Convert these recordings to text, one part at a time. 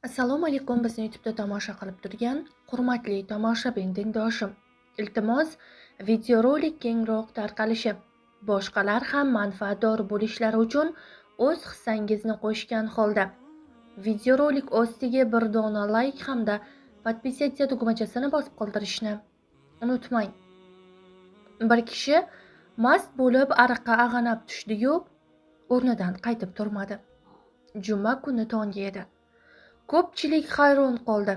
Assalomu alaykum, bizni YouTube'da tomosha qilib turgan hurmatli tomoshabin tengdoshim. Iltimos, videorolik kengroq tarqalishi, boshqalar ham manfaatdor bo'lishlari uchun o'z hissangizni qo'shgan holda videorolik ostiga bir dona like hamda podpisatsiya tugmachasini bosib qoldirishni unutmang. Bir kishi mast bo'lib ariqqa ag'anab tushdi-yu, o'rnidan qaytib turmadi. Juma kuni tongi edi. Ko'pchilik hayron qoldi.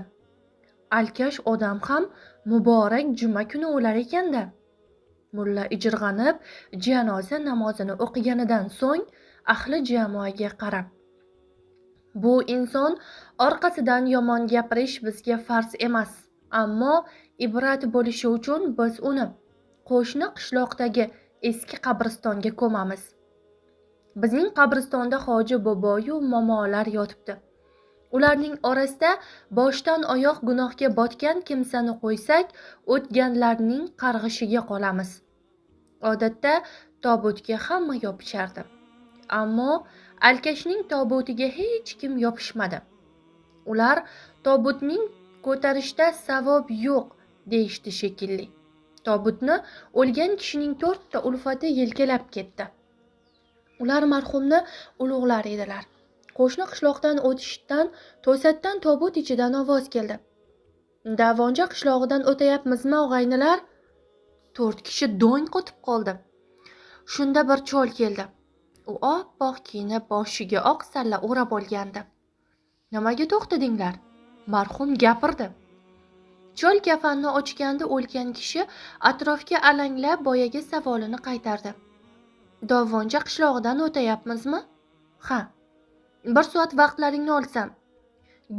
Alkash odam ham muborak juma kuni o'lar ekanda. Mulla ijirg'anib janoza namozini o'qiganidan so'ng ahli jamoaga qarab: "Bu inson orqasidan yomon gapirish bizga farz emas, ammo ibrat bo'lishi uchun biz uni qo'shni qishloqdagi eski qabristonga ko'mamiz. Bizning qabristonda hoji boboyu momolar yotibdi. Ularning orasida boshdan oyoq gunohga botgan kimsani qo'ysak, o'tganlarning qarg'ishiga qolamiz." Odatda tobutga hamma yopishardi. Ammo Alkashning tobutiga hech kim yopishmadi. Ular tobutning ko'tarishda savob yo'q deyishdi shekilli. Tobutni o'lgan kishining 4 ta ulfati yelkalab ketdi. Ular marhumni ulug'lar edilar. Qo'shni qishloqdan o'tishdan to'satdan tobut ichidan ovoz keldi: "Davonja qishlog'idan o'tayapmizmi, og'aynilar?" 4 kishi do'ng qotib qoldi. Shunda bir chol keldi. U oppoq kiyinib, boshiga oq salla o'rab olgandi. "Nimaga to'xtadinglar?" Marhum gapirdi. Chol kafanni ochganda o'lgan kishi atrofga alanglab boyagi savolini qaytardi. "Davonja qishlog'idan o'tayapmizmi?" "Ha. 1 soat vaqtlaringni olsam.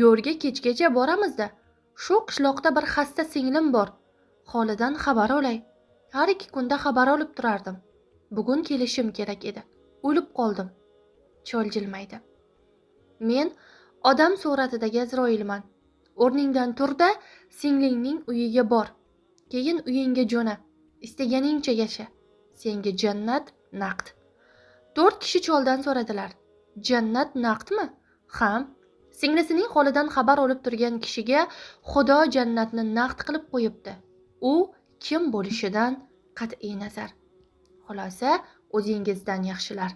Go'rga kechgacha boramizda. Shu qishloqda bir xasta singlim bor. Holidan xabar olay. Har 2 kunda xabar olib turardim. Bugun kelishim kerak edi. O'lib qoldim." Chol jilmaydi. "Men odam suratidagi Azroilman. O'rningdan turda singlingning uyiga bor. Keyin uyingga jo'na. Istaganingcha yasha. Senga jannat naqd." 4 kishi choldan so'radilar: "Jannat naqdmi?" "Ha. Singlisining holidan xabar olib turgan kishiga Xudo jannatni naqd qilib qo'yibdi. U kim bo'lishidan qat'iy nazar. Xulosa o'zingizdan yaxshilar."